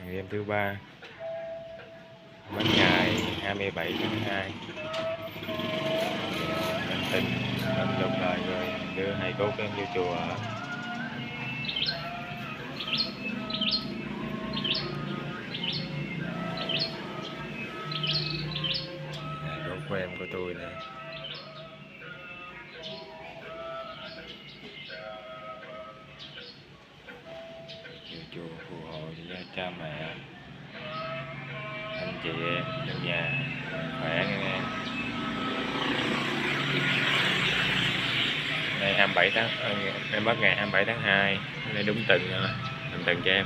Người em thứ ba đến ngày 27 tháng 2 anh tin anh lục lại rồi đưa hai cốt em vô chùa ở. Hai cốt của em của tôi nè, vô chùa phù hộ cho cha mẹ anh chị em trong nhà khỏe nghe em. Ngày 27 tháng em mất ngày 27 tháng 2 đây đúng từng cho em.